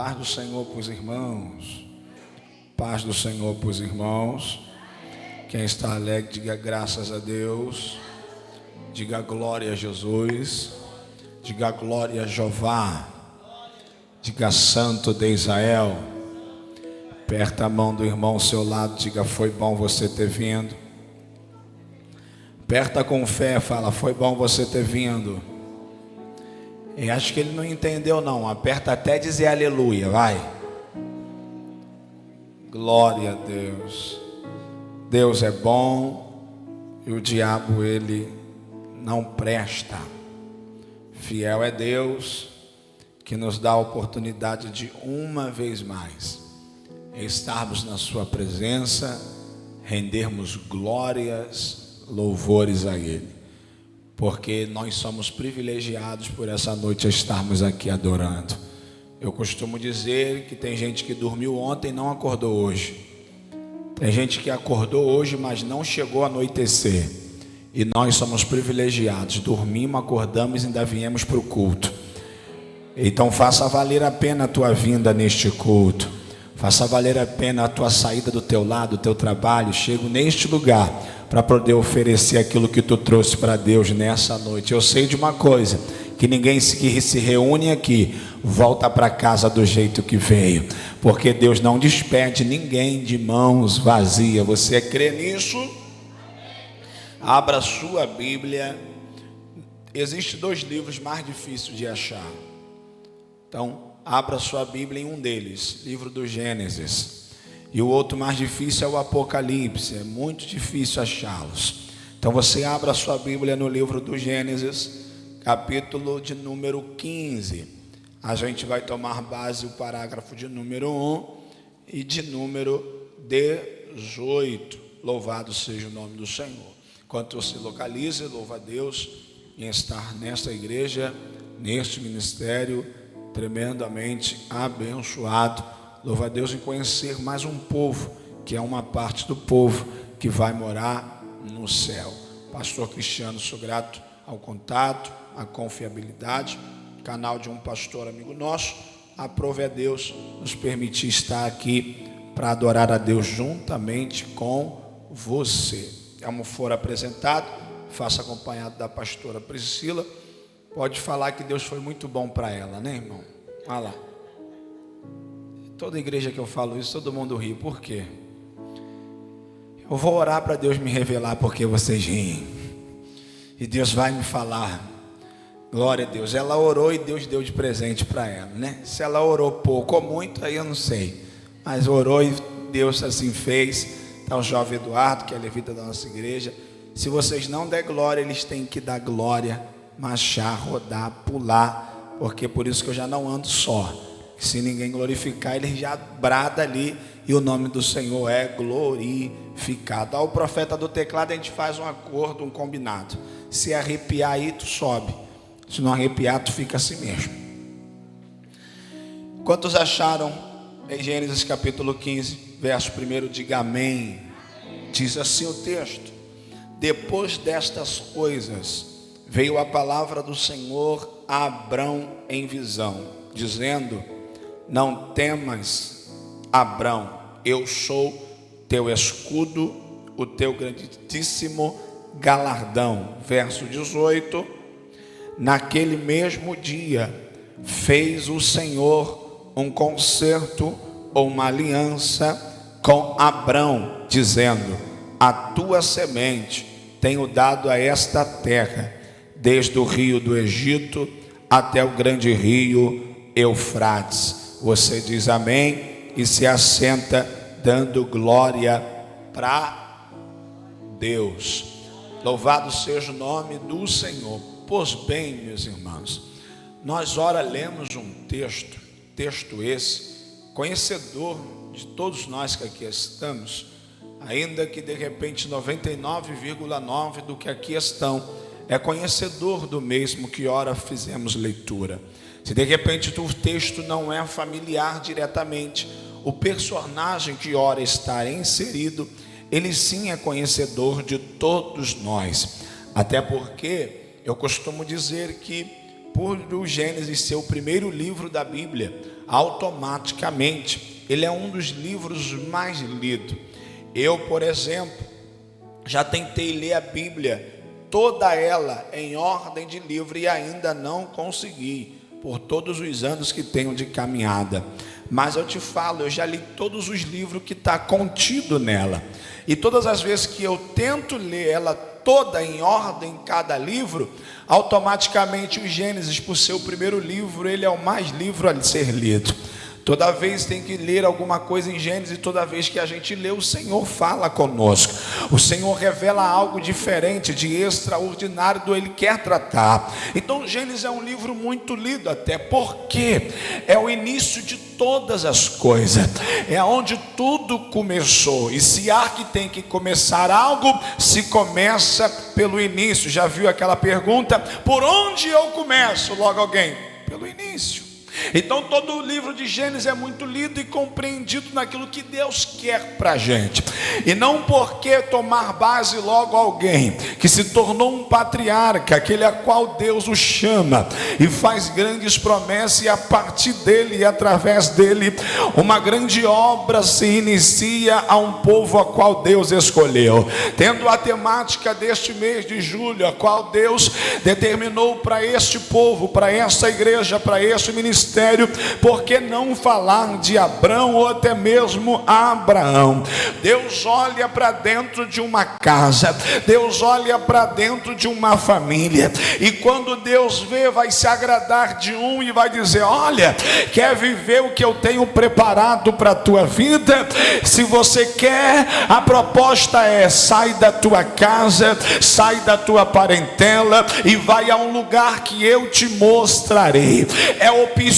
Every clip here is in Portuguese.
Paz do Senhor para os irmãos. Paz do Senhor para os irmãos. Quem está alegre, diga graças a Deus. Diga glória a Jesus. Diga glória a Jeová. Diga Santo de Israel. Aperta a mão do irmão ao seu lado. Diga, foi bom você ter vindo. Aperta com fé, fala, foi bom você ter vindo. E acho que ele não entendeu não. Aperta até dizer aleluia, vai. Glória a Deus. Deus é bom e o diabo ele não presta. Fiel é Deus que nos dá a oportunidade de uma vez mais estarmos na sua presença, rendermos glórias, louvores a Ele, porque nós somos privilegiados por essa noite a estarmos aqui adorando. Eu costumo dizer que tem gente que dormiu ontem e não acordou hoje. Tem gente que acordou hoje, mas não chegou a anoitecer. E nós somos privilegiados, dormimos, acordamos e ainda viemos para o culto. Então faça valer a pena a tua vinda neste culto. Faça valer a pena a tua saída do teu lado, do teu trabalho. Chego neste lugar para poder oferecer aquilo que tu trouxe para Deus nessa noite. Eu sei de uma coisa, que ninguém que se reúne aqui volta para casa do jeito que veio, porque Deus não despede ninguém de mãos vazias. Você crê nisso? Abra a sua Bíblia. Existem 2 livros mais difíceis de achar. Então, abra a sua Bíblia em um deles, livro do Gênesis. E o outro mais difícil é o Apocalipse. É muito difícil achá-los. Então você abra a sua Bíblia no livro do Gênesis, capítulo de número 15. A gente vai tomar base o parágrafo de número 1 e de número 18. Louvado seja o nome do Senhor. Enquanto você localiza, louva a Deus em estar nesta igreja, neste ministério tremendamente abençoado. Louva a Deus em conhecer mais um povo, que é uma parte do povo que vai morar no céu. Pastor Cristiano, sou grato ao contato, à confiabilidade, canal de um pastor amigo nosso. Aprove a Deus nos permitir estar aqui para adorar a Deus juntamente com você. Como for apresentado, faça acompanhado da pastora Priscila. Pode falar que Deus foi muito bom para ela, né, irmão? Olha lá. Toda igreja que eu falo isso, todo mundo ri. Por quê? Eu vou orar para Deus me revelar porque vocês riem. E Deus vai me falar. Glória a Deus. Ela orou e Deus deu de presente para ela, né? Se ela orou pouco ou muito, aí eu não sei. Mas orou e Deus assim fez. Está o jovem Eduardo, que é levita da nossa igreja. Se vocês não der glória, eles têm que dar glória, marchar, rodar, pular. Porque por isso que eu já não ando só. Se ninguém glorificar, ele já brada ali e o nome do Senhor é glorificado. Ao profeta do teclado a gente faz um acordo, um combinado. Se arrepiar aí, tu sobe. Se não arrepiar, tu fica assim mesmo. Quantos acharam em Gênesis capítulo 15, verso 1, diga amém. Diz assim o texto: depois destas coisas, veio a palavra do Senhor a Abrão em visão, dizendo: não temas, Abrão, eu sou teu escudo, o teu grandíssimo galardão. Verso 18: naquele mesmo dia fez o Senhor um concerto ou uma aliança com Abrão, dizendo: a tua semente tenho dado a esta terra, desde o rio do Egito até o grande rio Eufrates. Você diz amém e se assenta dando glória para Deus. Louvado seja o nome do Senhor. Pois bem, meus irmãos, nós ora lemos um texto esse, conhecedor de todos nós que aqui estamos, ainda que de repente 99,9% do que aqui estão é conhecedor do mesmo que ora fizemos leitura. Se de repente o texto não é familiar diretamente, o personagem que ora está inserido, ele sim é conhecedor de todos nós. Até porque eu costumo dizer que por o Gênesis ser o primeiro livro da Bíblia, automaticamente ele é um dos livros mais lidos. Eu, por exemplo, já tentei ler a Bíblia toda ela em ordem de livro e ainda não consegui, por todos os anos que tenho de caminhada. Mas eu te falo, eu já li todos os livros que está contido nela, e todas as vezes que eu tento ler ela toda em ordem, cada livro, automaticamente o Gênesis, por ser o primeiro livro, ele é o mais livro a ser lido. Toda vez tem que ler alguma coisa em Gênesis, e toda vez que a gente lê, o Senhor fala conosco. O Senhor revela algo diferente, de extraordinário, do Ele quer tratar. Então Gênesis é um livro muito lido, até porque é o início de todas as coisas, é onde tudo começou. E se há que tem que começar algo, se começa pelo início. Já viu aquela pergunta, por onde eu começo? Logo alguém, pelo início. Então todo o livro de Gênesis é muito lido e compreendido naquilo que Deus quer para a gente, e não porque tomar base logo alguém que se tornou um patriarca, aquele a qual Deus o chama e faz grandes promessas, e a partir dele e através dele uma grande obra se inicia a um povo a qual Deus escolheu, tendo a temática deste mês de julho, a qual Deus determinou para este povo, para esta igreja, para este ministério. Por que não falar de Abrão, ou até mesmo Abraão? Deus olha para dentro de uma casa, Deus olha para dentro de uma família, e quando Deus vê, vai se agradar de um e vai dizer: olha, quer viver o que eu tenho preparado para a tua vida? Se você quer, a proposta é: sai da tua casa, sai da tua parentela e vai a um lugar que eu te mostrarei. É opcional.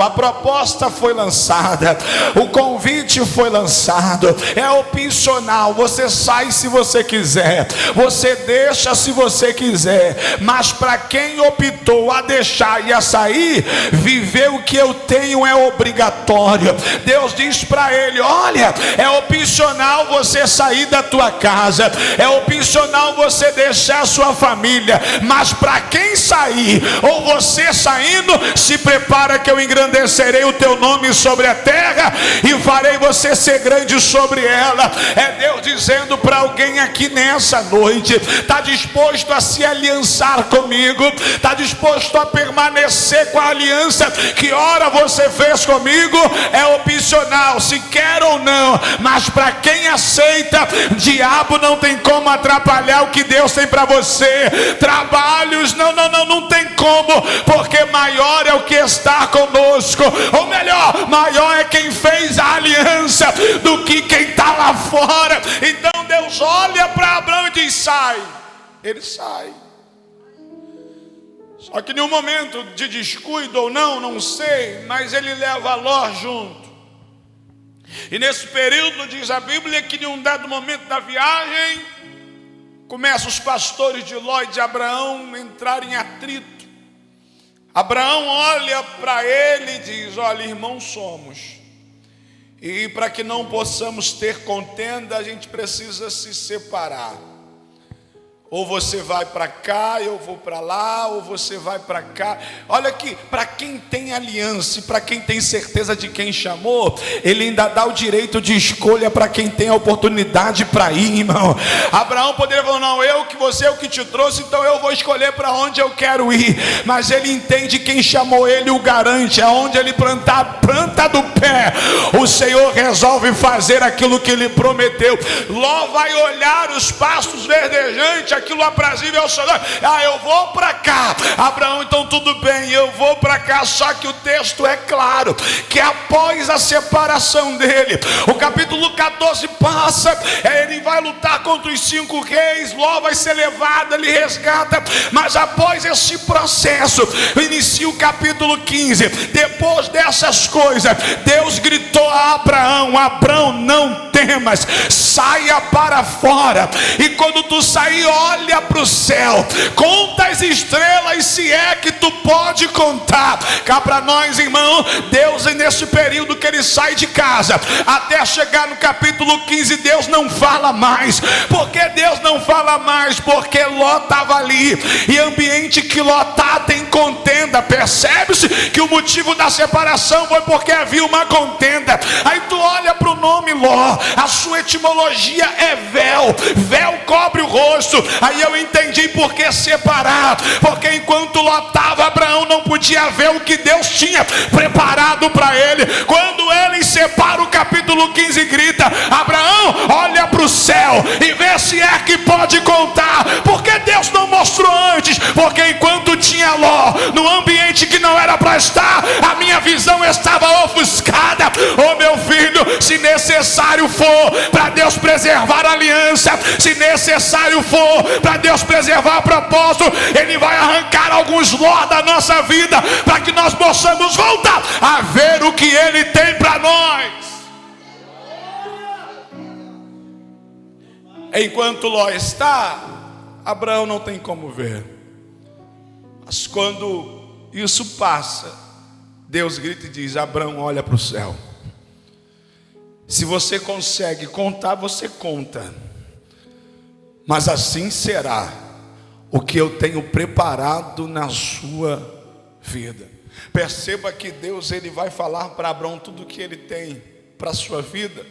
A proposta foi lançada, o convite foi lançado, é opcional. Você sai se você quiser, você deixa se você quiser, mas para quem optou a deixar e a sair, viver o que eu tenho é obrigatório. Deus diz para ele: olha, é opcional você sair da tua casa, é opcional você deixar a sua família, mas para quem sair, ou você saindo, se prepara que eu engrandecerei o teu nome sobre a terra e farei você ser grande sobre ela. É Deus dizendo para alguém aqui nessa noite: está disposto a se aliançar comigo? Está disposto a permanecer com a aliança que ora você fez comigo? É opcional, se quer ou não, mas para quem aceita, diabo não tem como atrapalhar o que Deus tem para você. Trabalhos, não tem como, porque maior é o que está conosco, ou melhor, maior é quem fez a aliança do que quem está lá fora. Então Deus olha para Abraão e diz: sai. Ele sai. Só que em um momento de descuido ou não sei, mas ele leva Ló junto. E nesse período, diz a Bíblia, que em um dado momento da viagem, começam os pastores de Ló e de Abraão a entrar em atrito. Abraão olha para ele e diz: olha, irmãos somos, e para que não possamos ter contenda, a gente precisa se separar. Ou você vai para cá, eu vou para lá, ou você vai para cá. Olha aqui, para quem tem aliança e para quem tem certeza de quem chamou, ele ainda dá o direito de escolha para quem tem a oportunidade para ir, irmão. Abraão poderia falar: não, você é o que te trouxe, então eu vou escolher para onde eu quero ir. Mas ele entende: quem chamou ele o garante, aonde ele plantar, planta do pé, o Senhor resolve fazer aquilo que ele prometeu. Ló vai olhar os pastos verdejantes, aquilo aprazível ao Senhor. Eu vou para cá. Abraão: então tudo bem, eu vou para cá. Só que o texto é claro, que após a separação dele, o capítulo 14 passa, ele vai lutar contra os 5 reis, Ló vai ser levado, ele resgata. Mas após esse processo, inicia o capítulo 15. Depois dessas coisas, Deus gritou a Abraão: Abraão, não temas, saia para fora, e quando tu sair, olha para o céu, conta as estrelas, se é que tu pode contar. Cá para nós, irmão, Deus, nesse período que ele sai de casa, até chegar no capítulo 15, Deus não fala mais. Por que Deus não fala mais? Porque Ló estava ali, e ambiente que Ló está tem contenda. Percebe-se que o motivo da separação foi porque havia uma contenda. Aí tu olha para o nome Ló, a sua etimologia é véu, véu cobre o rosto. Aí eu entendi por que separar, porque enquanto Ló estava, Abraão não podia ver o que Deus tinha preparado para ele. Quando ele separa, o capítulo 15 grita: Abraão, olha para o céu e vê se é que pode contar. Porque Deus não mostrou antes? Porque enquanto tinha Ló no ambiente que não era para estar, a minha visão estava ofuscada. Oh meu filho, se necessário for para Deus preservar a aliança, se necessário for para Deus preservar o propósito, Ele vai arrancar alguns Ló da nossa vida, para que nós possamos voltar a ver o que Ele tem para nós. Enquanto Ló está, Abraão não tem como ver. Mas quando isso passa, Deus grita e diz: Abraão, olha para o céu. Se você consegue contar, você conta. Mas assim será o que eu tenho preparado na sua vida. Perceba que Deus, ele vai falar para Abraão tudo o que ele tem para a sua vida.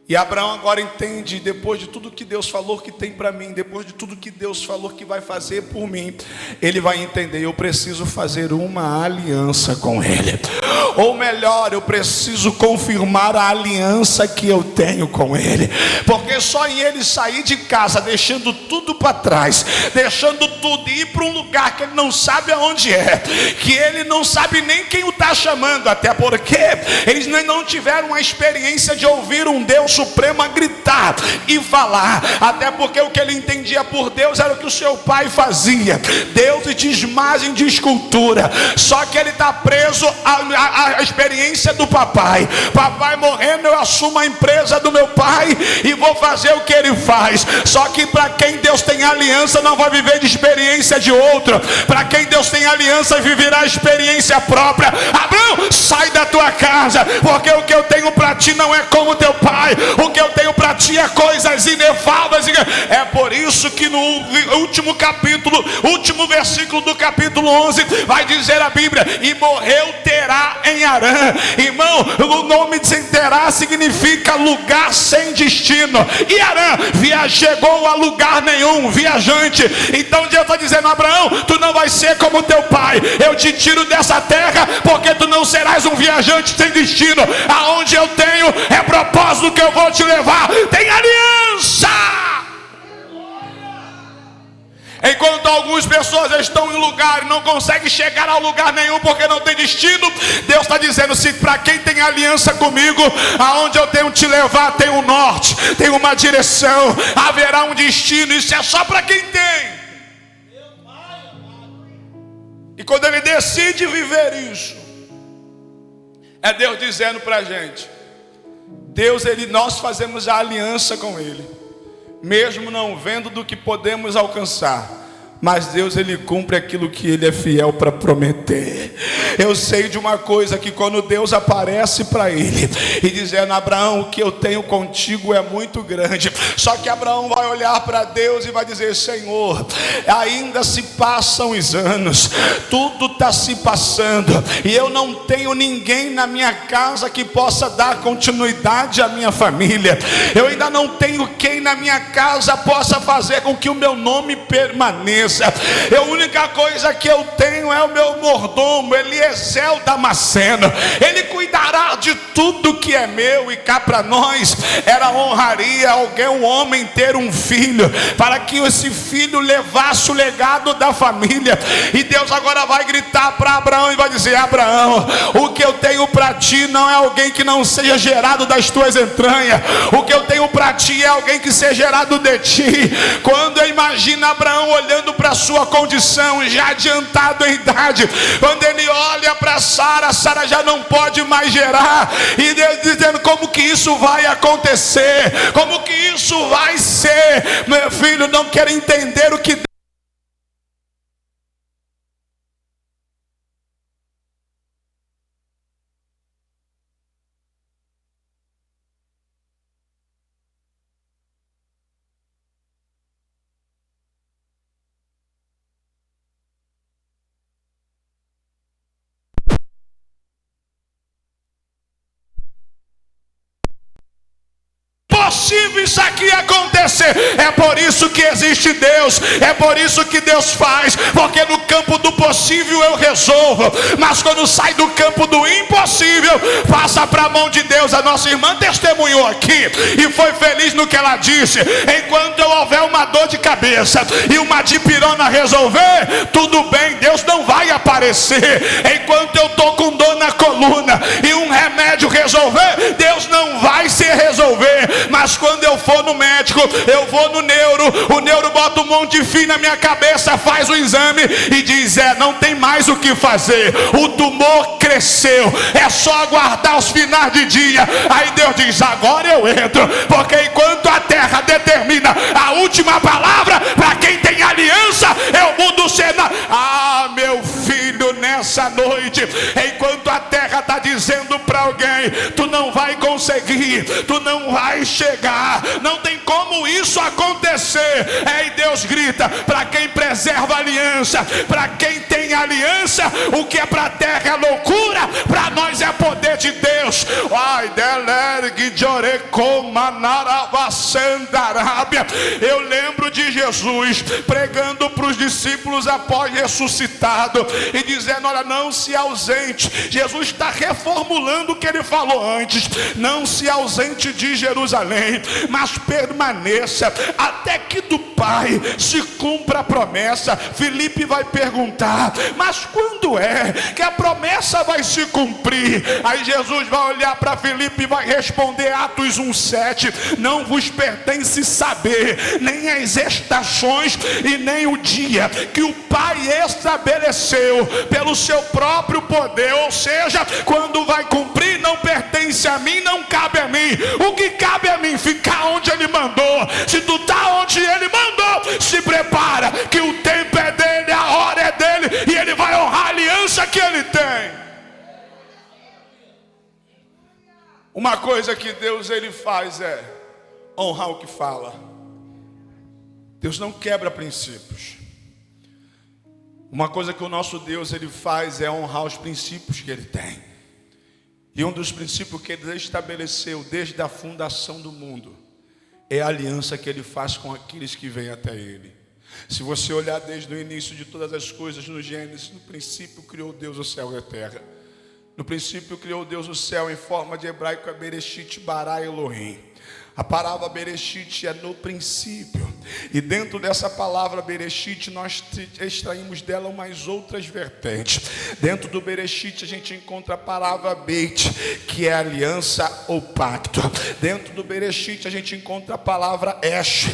E Abraão agora entende, depois de tudo que Deus falou que tem para mim, depois de tudo que Deus falou que vai fazer por mim, ele vai entender: eu preciso fazer uma aliança com Ele. Ou melhor, eu preciso confirmar a aliança que eu tenho com Ele. Porque só em ele sair de casa, deixando tudo para trás, deixando tudo e ir para um lugar que ele não sabe aonde é, que ele não sabe nem quem o está chamando, até porque eles não tiveram a experiência de ouvir um Deus Supremo a gritar e falar. Até porque o que ele entendia por Deus era o que o seu pai fazia, Deus de imagem de escultura. Só que ele está preso à experiência do papai. Papai morrendo, eu assumo a empresa do meu pai e vou fazer o que ele faz. Só que para quem Deus tem aliança, não vai viver de experiência de outro. Para quem Deus tem aliança, viverá a experiência própria. Abraão, sai da tua casa, porque o que eu tenho para ti não é como teu pai. O que eu tenho para ti é coisas inefáveis. É por isso que no último capítulo, último versículo do capítulo 11, vai dizer a Bíblia: e morreu Terá em Harã. Irmão, o nome de Terá significa lugar sem destino. E Harã chegou a lugar nenhum, viajante. Então Deus está dizendo: Abraão, tu não vai ser como teu pai. Eu te tiro dessa terra, porque tu não serás um viajante sem destino. Aonde eu tenho é propósito que eu vou te levar. Tem aliança. Enquanto algumas pessoas estão em lugar e não conseguem chegar a lugar nenhum porque não tem destino, Deus está dizendo: se para quem tem aliança comigo, aonde eu tenho te levar tem um norte, tem uma direção, haverá um destino. Isso é só para quem tem. E quando ele decide viver isso, é Deus dizendo para a gente: Deus, nós fazemos a aliança com Ele, mesmo não vendo do que podemos alcançar. Mas Deus, Ele cumpre aquilo que Ele é fiel para prometer. Eu sei de uma coisa, que quando Deus aparece para ele e dizendo: Abraão, o que eu tenho contigo é muito grande. Só que Abraão vai olhar para Deus e vai dizer: Senhor, ainda se passam os anos, tudo está se passando, e eu não tenho ninguém na minha casa que possa dar continuidade à minha família. Eu ainda não tenho quem na minha casa possa fazer com que o meu nome permaneça. A única coisa que eu tenho é o meu mordomo, Eliezer o Damasceno. Ele cuidará de tudo que é meu. E cá para nós era honraria um homem ter um filho, para que esse filho levasse o legado da família. E Deus agora vai gritar para Abraão e vai dizer: Abraão, o que eu tenho para ti não é alguém que não seja gerado das tuas entranhas. O que eu tenho para ti é alguém que seja gerado de ti. Quando eu imagino Abraão olhando para a sua condição, já adiantado em idade, quando ele olha para Sara, Sara já não pode mais gerar. terra. E Deus dizendo: como que isso vai acontecer? Como que isso vai ser? Meu filho não quer entender o que possível isso aqui acontecer. É por isso que existe Deus, é por isso que Deus faz, porque no campo do possível eu resolvo, mas quando sai do campo do impossível, passa para a mão de Deus. A nossa irmã testemunhou aqui e foi feliz no que ela disse: enquanto eu houver uma dor de cabeça e uma dipirona resolver, tudo bem, Deus não vai aparecer. Enquanto eu estou com dor na coluna e um remédio resolver, Deus não vai se resolver. Mas quando eu for no médico, eu vou no neuro, o neuro bota um monte de fio na minha cabeça, faz o exame e diz: não tem mais o que fazer, o tumor cresceu, é só aguardar os finais de dia. Aí Deus diz: agora eu entro, porque enquanto a terra determina a última palavra, para quem tem aliança, eu mudo o cenário. Ah, meu filho, nessa noite, enquanto a terra está dizendo para alguém: tu não vai conseguir, tu não vai chegar, não tem como isso acontecer, aí Deus grita: para quem preserva a aliança, para quem tem aliança, o que é para a terra é loucura, para nós é poder de Deus. Ai, eu lembro de Jesus pregando para os discípulos após ressuscitado e dizendo: olha, não se ausente. Jesus está reformulando o que ele falou antes: não se ausente de Jerusalém, mas permaneça até que do Pai se cumpra a promessa. Filipe vai perguntar: mas quando é que a promessa vai se cumprir? Aí Jesus vai olhar para Filipe e vai responder, Atos 1:7: não vos pertence saber nem as estações e nem o dia que o Pai estabeleceu pelo seu próprio poder. Ou seja, quando vai cumprir, não pertence a mim, não cabe a mim. O que cabe a mim? Ficar onde ele mandou. Se tu está onde ele mandou, se prepara, que o tempo é dele, a hora é dele, e ele vai honrar a aliança que ele tem. Uma coisa que Deus ele faz é honrar o que fala. Deus não quebra princípios. Uma coisa que o nosso Deus ele faz é honrar os princípios que ele tem. E um dos princípios que ele estabeleceu desde a fundação do mundo é a aliança que ele faz com aqueles que vêm até ele. Se você olhar desde o início de todas as coisas no Gênesis, no princípio criou Deus o céu e a terra. No princípio criou Deus o céu, em forma de hebraico é Bereshit bara Elohim. A palavra Bereshit é no princípio. E dentro dessa palavra Bereshit nós extraímos dela umas outras vertentes. Dentro do Bereshit a gente encontra a palavra Beit, que é aliança ou pacto. Dentro do Bereshit a gente encontra a palavra Esh,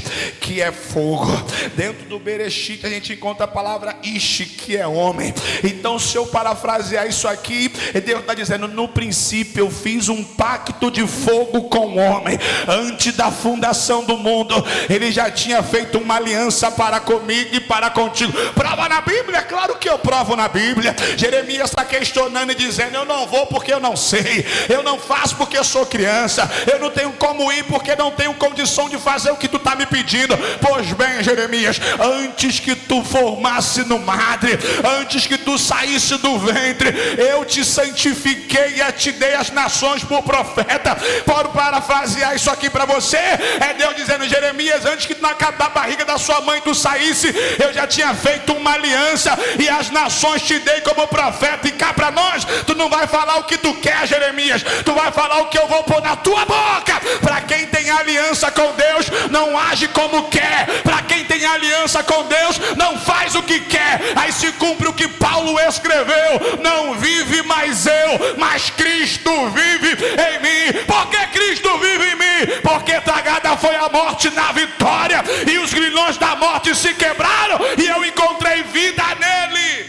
que é fogo. Dentro do Bereshit a gente encontra a palavra Ish, que é homem. Então, se eu parafrasear isso aqui, Deus está dizendo: no princípio eu fiz um pacto de fogo com o homem. Antes da fundação do mundo, ele já tinha feito uma aliança para comigo e para contigo. Prova na Bíblia? Claro que eu provo na Bíblia. Jeremias está questionando e dizendo: eu não vou porque eu não sei, eu não faço porque eu sou criança, eu não tenho como ir porque não tenho condição de fazer o que tu está me pedindo. Pois bem, Jeremias, antes que tu formasse no madre, antes que tu saísse do ventre, eu te santifiquei e te dei as nações por profeta. Pode parafrasear isso aqui para você? É Deus dizendo: Jeremias, antes que tu da barriga da sua mãe tu saísse, eu já tinha feito uma aliança e as nações te dei como profeta. E cá para nós, tu não vai falar o que tu quer, Jeremias, tu vai falar o que eu vou pôr na tua boca. Para quem tem aliança com Deus, não age como quer. Para quem tem aliança com Deus, não faz o que quer. Aí se cumpre o que Paulo escreveu: não vive mais eu, mas Cristo vive em mim. Por que Cristo vive em mim? Porque tragada foi a morte na vitória, e os grilhões da morte se quebraram, e eu encontrei vida nele.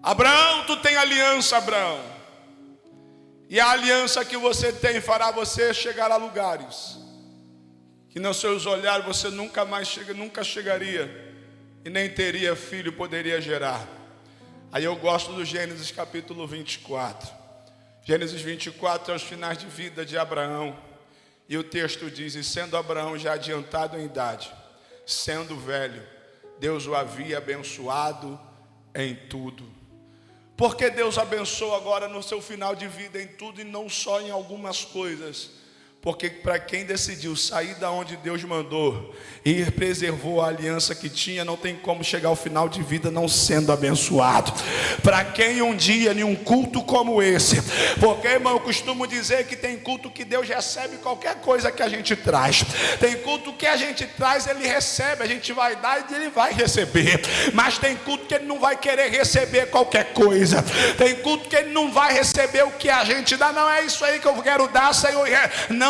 Abraão, tu tem aliança, Abraão. E a aliança que você tem fará você chegar a lugares que nos seus olhares você nunca chegaria e nem teria filho, poderia gerar. Aí eu gosto do Gênesis capítulo 24. Gênesis 24 é os finais de vida de Abraão. E o texto diz: e sendo Abraão já adiantado em idade, sendo velho, Deus o havia abençoado em tudo. Por que Deus abençoa agora no seu final de vida em tudo e não só em algumas coisas? Porque para quem decidiu sair da onde Deus mandou e preservou a aliança que tinha, não tem como chegar ao final de vida não sendo abençoado. Para quem um dia em um culto como esse, porque, irmão, eu costumo dizer que tem culto que Deus recebe qualquer coisa que a gente traz. Tem culto que a gente traz, Ele recebe, a gente vai dar e Ele vai receber. Mas tem culto que Ele não vai querer receber qualquer coisa. Tem culto que Ele não vai receber o que a gente dá. Não é isso aí que eu quero dar, Senhor. Não.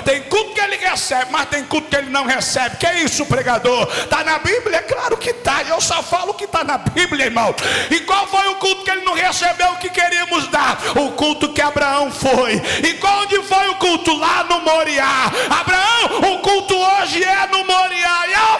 Tem culto que Ele recebe, mas tem culto que Ele não recebe. Que é isso, pregador? Está na Bíblia? É claro que está. Eu só falo o que está na Bíblia, irmão. E qual foi o culto que Ele não recebeu o que queríamos dar? O culto que Abraão foi. E onde foi o culto? Lá no Moriá. Abraão, o culto hoje é no Moriá. E a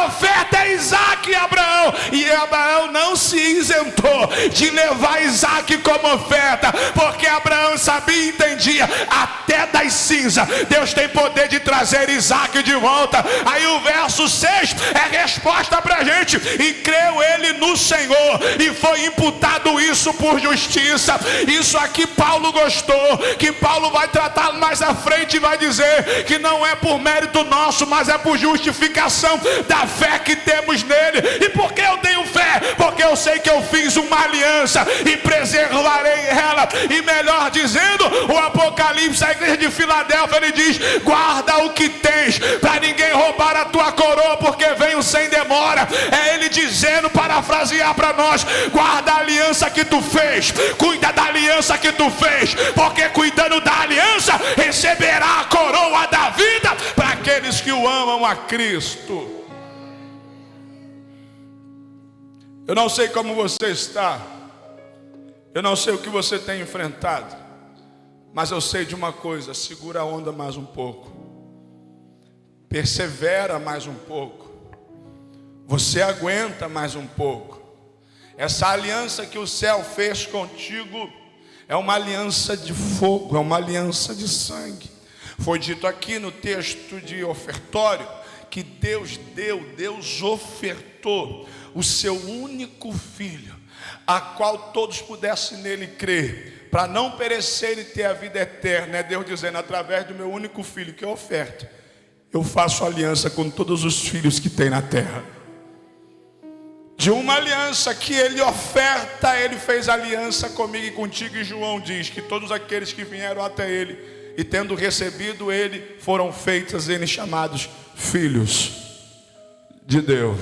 oferta é Isaac e Abraão. E Abraão não se isentou de levar Isaac como oferta, porque Abraão sabia e entendia: até das cinzas Deus tem poder de trazer Isaac de volta. Aí o verso 6 é resposta para a gente: e creu ele no Senhor, e foi imputado isso por justiça. Isso aqui Paulo gostou, que Paulo vai tratar mais à frente e vai dizer que não é por mérito nosso, mas é por justificação da fé que temos nele. E por que eu tenho fé? Porque eu sei que eu fiz uma aliança e preservarei ela. E melhor dizendo, o Apocalipse, a igreja de Filadélfia, ele diz: guarda o que tens, para ninguém roubar a tua coroa, porque venho sem demora. É ele dizendo, parafrasear para nós: guarda a aliança que tu fez, cuida da aliança que tu fez, porque cuidando da aliança receberá a coroa da vida para aqueles que o amam a Cristo. Eu não sei como você está, eu não sei o que você tem enfrentado, mas eu sei de uma coisa: segura a onda mais um pouco, persevera mais um pouco, você aguenta mais um pouco. Essa aliança que o céu fez contigo é uma aliança de fogo, é uma aliança de sangue. Foi dito aqui no texto de ofertório que Deus ofertou o seu único filho, a qual todos pudessem nele crer, para não perecer e ter a vida eterna. É Deus dizendo: através do meu único filho que eu oferto, eu faço aliança com todos os filhos que tem na terra. De uma aliança que ele oferta, ele fez aliança comigo e contigo. E João diz que todos aqueles que vieram até ele e tendo recebido ele, foram feitos eles chamados filhos de Deus.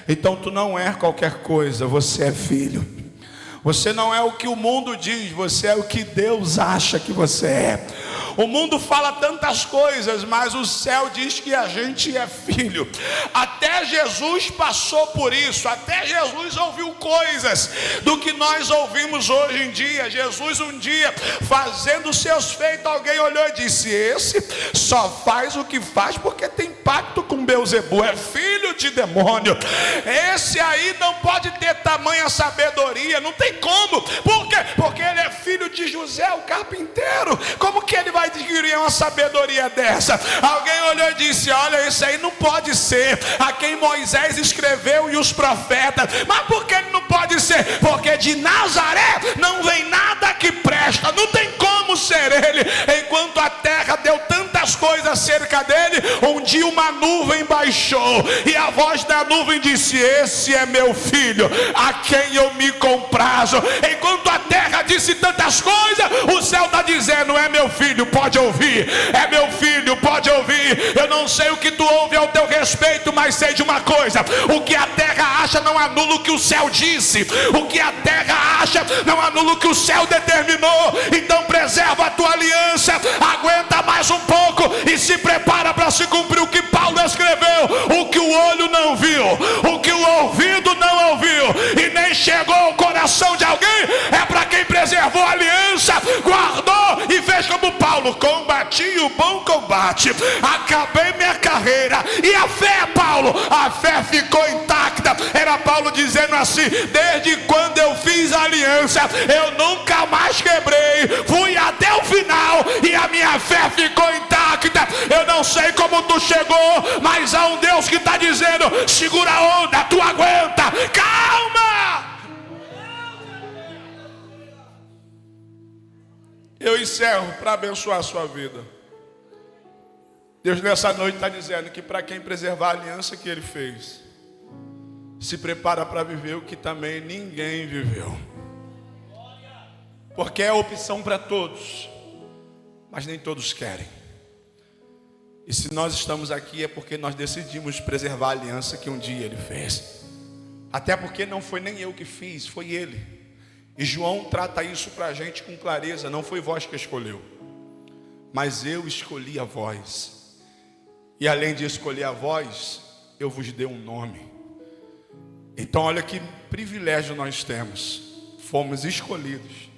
Então tu não é qualquer coisa, você é filho. Você não é o que o mundo diz, você é o que Deus acha que você é. O mundo fala tantas coisas, mas o céu diz que a gente é filho. Até Jesus passou por isso, até Jesus ouviu coisas do que nós ouvimos hoje em dia. Jesus um dia, fazendo seus feitos, alguém olhou e disse: esse só faz o que faz porque tem pacto com Beelzebul, é filho de demônio. Esse aí não pode ter tamanha sabedoria, não tem como. Por quê? Porque ele é filho de José, o carpinteiro. Como que ele vai adquirir uma sabedoria dessa? Alguém olhou e disse: olha, isso aí não pode ser a quem Moisés escreveu e os profetas. Mas por que ele não pode ser? Porque de Nazaré não vem nada que presta, não tem como ser ele. Enquanto a terra deu tantas coisas acerca dele, um dia uma nuvem baixou e a voz da nuvem disse: esse é meu filho, a quem eu me comprazo. Enquanto a terra disse tantas coisas, o céu está dizendo: é meu filho, pode ouvir, é meu filho, pode ouvir. Eu não sei o que tu ouve ao teu respeito, mas sei de uma coisa: o que a terra acha não anula o que o céu disse. O que a terra acha não anula o que o céu determinou. Então preserva a tua aliança, aguenta mais um pouco e se prepara para se cumprir o que Paulo escreveu. O que o olho não viu, o que o ouvido não ouviu e nem chegou ao coração de alguém, é para quem preservou a aliança, guardou e fez como Paulo: combati o bom combate, acabei minha carreira. E a fé, Paulo, a fé ficou intacta. Era Paulo dizendo assim: desde quando eu fiz a aliança, eu nunca mais quebrei, fui até o final e a minha fé ficou intacta. Eu não sei como tu chegou, mas há um Deus que está dizendo: segura a onda, tu aguenta, calma. Eu encerro para abençoar a sua vida. Deus nessa noite está dizendo que para quem preservar a aliança que Ele fez, se prepara para viver o que também ninguém viveu. Porque é opção para todos, mas nem todos querem. E se nós estamos aqui é porque nós decidimos preservar a aliança que um dia Ele fez. Até porque não foi nem eu que fiz, foi Ele. E João trata isso para a gente com clareza: não foi vós que escolheu, mas eu escolhi a vós. E além de escolher a vós, eu vos dei um nome. Então olha que privilégio nós temos. Fomos escolhidos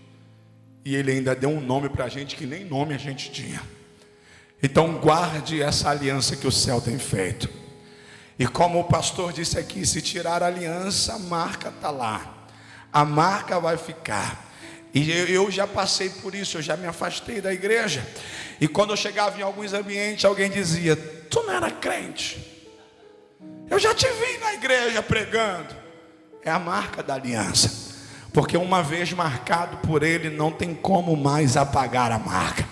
e Ele ainda deu um nome para a gente que nem nome a gente tinha. Então guarde essa aliança que o céu tem feito. E como o pastor disse aqui, se tirar a aliança, a marca está lá. A marca vai ficar. E eu já passei por isso, eu já me afastei da igreja. E quando eu chegava em alguns ambientes, alguém dizia: tu não era crente? Eu já te vi na igreja pregando. É a marca da aliança. Porque uma vez marcado por Ele, não tem como mais apagar a marca.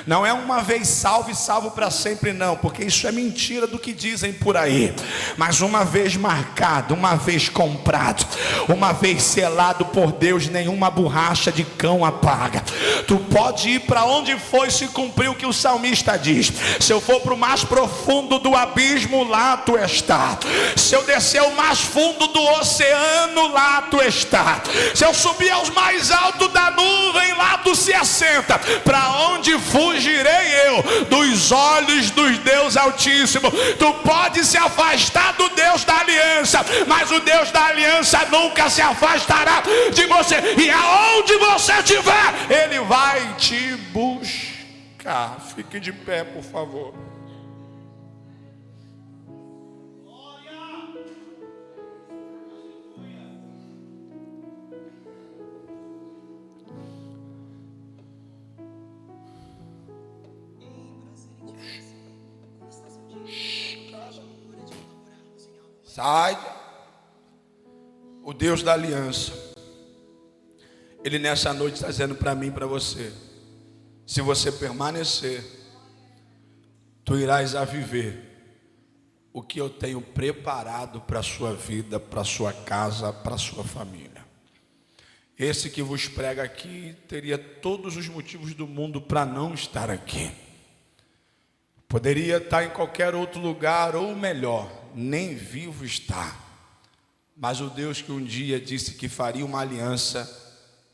Não é uma vez salvo e salvo para sempre, não, porque isso é mentira do que dizem por aí. Mas uma vez marcado, uma vez comprado, uma vez selado por Deus, nenhuma borracha de cão apaga. Tu pode ir para onde for e se cumprir o que o salmista diz: se eu for para o mais profundo do abismo, lá tu está. Se eu descer ao mais fundo do oceano, lá tu está. Se eu subir aos mais altos da nuvem, lá tu se assenta. Para onde fugirei eu dos olhos dos Deus Altíssimo? Tu pode se afastar do Deus da aliança, mas o Deus da aliança nunca se afastará de você. E aonde você estiver, Ele vai te buscar. Fique de pé, por favor. Sai. O Deus da aliança, Ele nessa noite está dizendo para mim e para você: se você permanecer, tu irás a viver o que eu tenho preparado para a sua vida, para a sua casa, para a sua família. Esse que vos prega aqui teria todos os motivos do mundo para não estar aqui. Poderia estar em qualquer outro lugar, ou melhor, nem vivo está. Mas o Deus que um dia disse que faria uma aliança,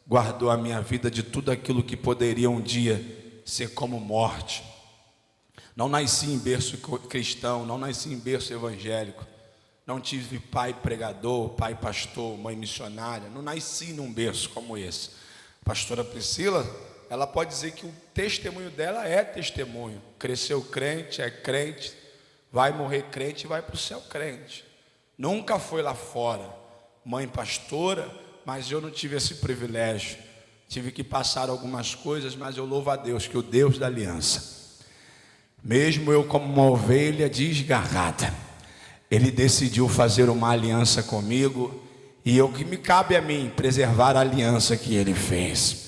guardou a minha vida de tudo aquilo que poderia um dia ser como morte. Não nasci em berço cristão, não nasci em berço evangélico, não tive pai pregador, pai pastor, mãe missionária, não nasci num berço como esse. Pastora Priscila, ela pode dizer que o testemunho dela é testemunho. Cresceu crente, é crente, vai morrer crente e vai para o céu crente. Nunca foi lá fora, mãe pastora, mas eu não tive esse privilégio. Tive que passar algumas coisas, mas eu louvo a Deus, que o Deus da aliança, mesmo eu como uma ovelha desgarrada, Ele decidiu fazer uma aliança comigo. E o que me cabe a mim, preservar a aliança que Ele fez.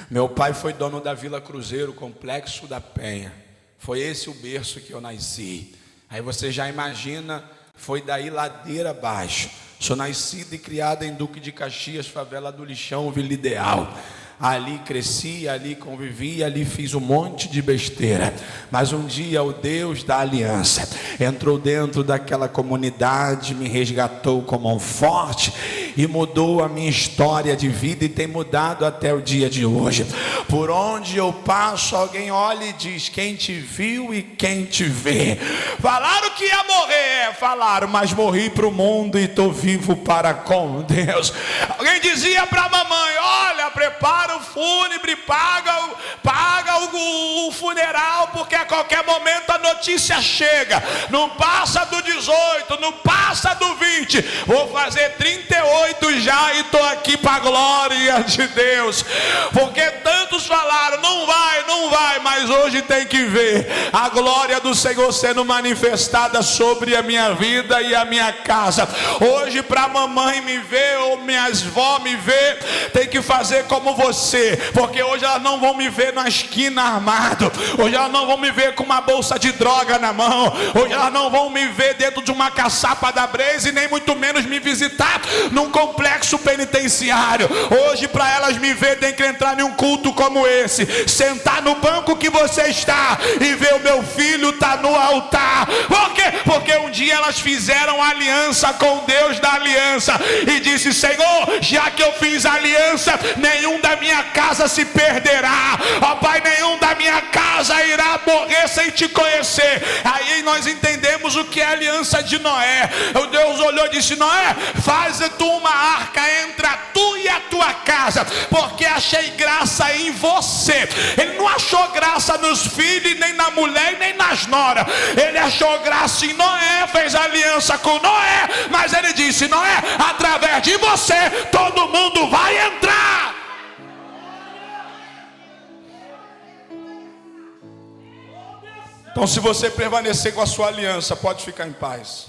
Meu pai foi dono da Vila Cruzeiro, Complexo da Penha. Foi esse o berço que eu nasci. Aí você já imagina, foi daí ladeira abaixo. Sou nascido e criado em Duque de Caxias, favela do Lixão, Vila Ideal. Ali cresci, ali convivi, ali fiz um monte de besteira. Mas um dia o Deus da aliança entrou dentro daquela comunidade, me resgatou como um forte e mudou a minha história de vida, e tem mudado até o dia de hoje. Por onde eu passo, alguém olha e diz: quem te viu e quem te vê. Falaram que ia morrer, falaram, mas morri para o mundo e estou vivo para com Deus. Alguém dizia para a mamãe: olha, prepara o fúnebre, paga o funeral, porque a qualquer momento a notícia chega. Não passa do 18, não passa do 20, vou fazer 38 já e estou aqui para a glória de Deus. Porque tantos falaram: não vai, mas hoje tem que ver a glória do Senhor sendo manifestada sobre a minha vida e a minha casa. Hoje, para a mamãe me ver ou minhas vó me ver, tem que fazer como você, porque hoje elas não vão me ver na esquina armado, hoje elas não vão me ver com uma bolsa de droga na mão, hoje elas não vão me ver dentro de uma caçapa da Breise, e nem muito menos me visitar num complexo penitenciário. Hoje, para elas me ver, tem que entrar em um culto como esse, sentar no banco que você está e ver o meu filho tá no altar. Por quê? Porque um dia elas fizeram aliança com Deus da aliança e disse: Senhor, já que eu fiz aliança, nenhum da minha casa se perderá, ó Pai, nenhum da minha casa irá morrer sem te conhecer. Aí nós entendemos o que é a aliança de Noé. O Deus olhou e disse: Noé, faz tu uma arca, entra tu e a tua casa, porque achei graça em você. Ele não achou graça nos filhos, nem na mulher, nem nas noras. Ele achou graça em Noé, fez aliança com Noé, mas ele disse: Noé, através de você todo mundo vai entrar. Então, se você permanecer com a sua aliança, pode ficar em paz.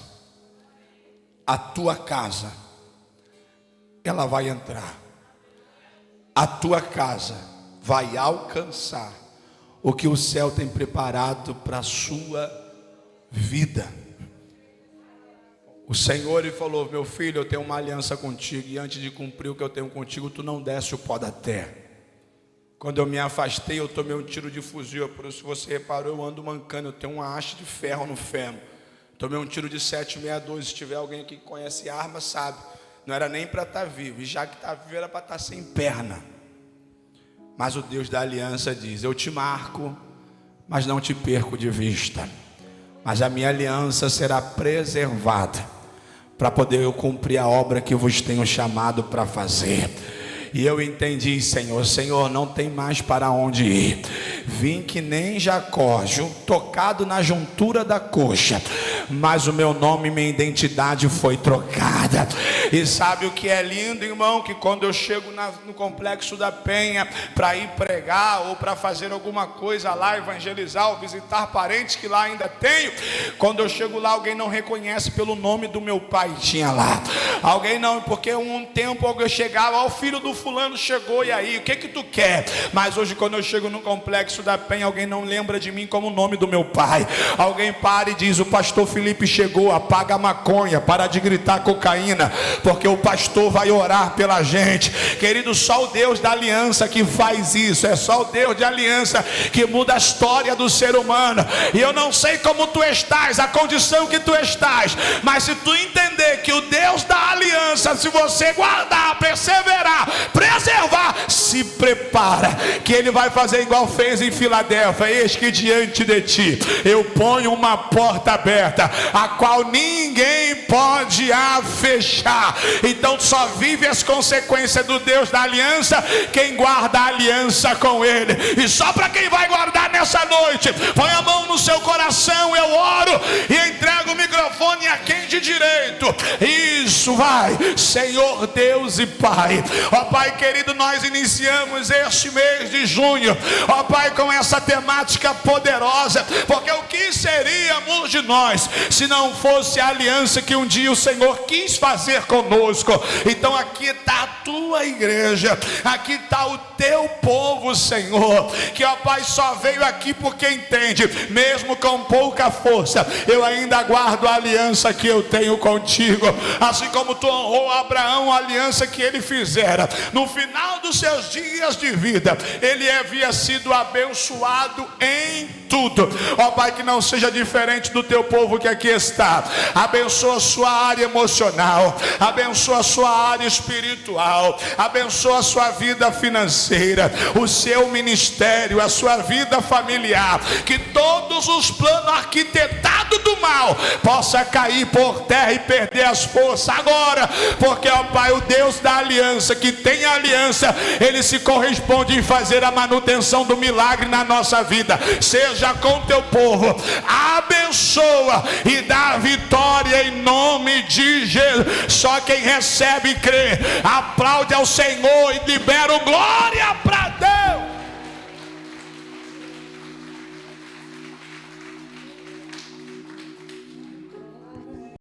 A tua casa, ela vai entrar. A tua casa vai alcançar o que o céu tem preparado para a sua vida. O Senhor lhe falou: meu filho, eu tenho uma aliança contigo, e antes de cumprir o que eu tenho contigo, tu não desce o pó da terra. Quando eu me afastei, eu tomei um tiro de fuzil. Por isso, se você reparou, eu ando mancando, eu tenho uma haste de ferro no fêmur. Tomei um tiro de 7,62. Se tiver alguém aqui que conhece arma, sabe. Não era nem para estar vivo, e já que está vivo, era para estar sem perna. Mas o Deus da aliança diz: eu te marco, mas não te perco de vista. Mas a minha aliança será preservada, para poder eu cumprir a obra que eu vos tenho chamado para fazer. E eu entendi: Senhor, não tem mais para onde ir. Vim que nem Jacó, tocado na juntura da coxa, mas o meu nome e minha identidade foi trocada. E sabe o que é lindo, irmão? Que quando eu chego no Complexo da Penha para ir pregar ou para fazer alguma coisa lá, evangelizar ou visitar parentes que lá ainda tenho, quando eu chego lá, alguém não reconhece pelo nome do meu pai que tinha lá. Alguém não, porque um tempo eu chegava: ó, o filho do fulano chegou, e aí, o que tu quer? Mas hoje, quando eu chego no Complexo da Penha, alguém não lembra de mim como o nome do meu pai. Alguém para e diz: o pastor Felipe chegou, apaga a maconha, para de gritar cocaína, porque o pastor vai orar pela gente. Querido, só o Deus da aliança que faz isso. É só o Deus de aliança que muda a história do ser humano. E eu não sei como tu estás, a condição que tu estás, mas se tu entender que o Deus da aliança, se você guardar, perseverar, preservar, se prepara, que ele vai fazer igual fez em Filadélfia: eis que diante de ti eu ponho uma porta aberta, a qual ninguém pode a fechar. Então só vive as consequências do Deus da aliança quem guarda a aliança com ele. E só para quem vai guardar nessa noite, põe a mão no seu coração, eu oro e entrego o microfone a quem de direito. Isso, vai. Senhor Deus e Pai, ó Pai querido, nós iniciamos este mês de junho, ó Pai, com essa temática poderosa, porque o que seríamos de nós se não fosse a aliança que um dia o Senhor quis fazer conosco? Então aqui está a tua igreja, aqui está o teu povo, Senhor, que ó Pai só veio aqui porque entende, mesmo com pouca força, eu ainda guardo a aliança que eu tenho contigo, assim como tu honrou Abraão, a aliança que ele fizera. No final dos seus dias, dias de vida, ele havia sido abençoado em tudo. Ó Pai, que não seja diferente do teu povo que aqui está. Abençoa a sua área emocional, abençoa a sua área espiritual, abençoa a sua vida financeira, o seu ministério, a sua vida familiar, que todos os planos arquitetados do mal possa cair por terra e perder as forças agora, porque ó Pai, o Deus da aliança, que tem aliança, ele se corresponde em fazer a manutenção do milagre na nossa vida. Seja com teu povo, abençoa e dá vitória em nome de Jesus. Só quem recebe e crê, aplaude ao Senhor e libera glória para Deus.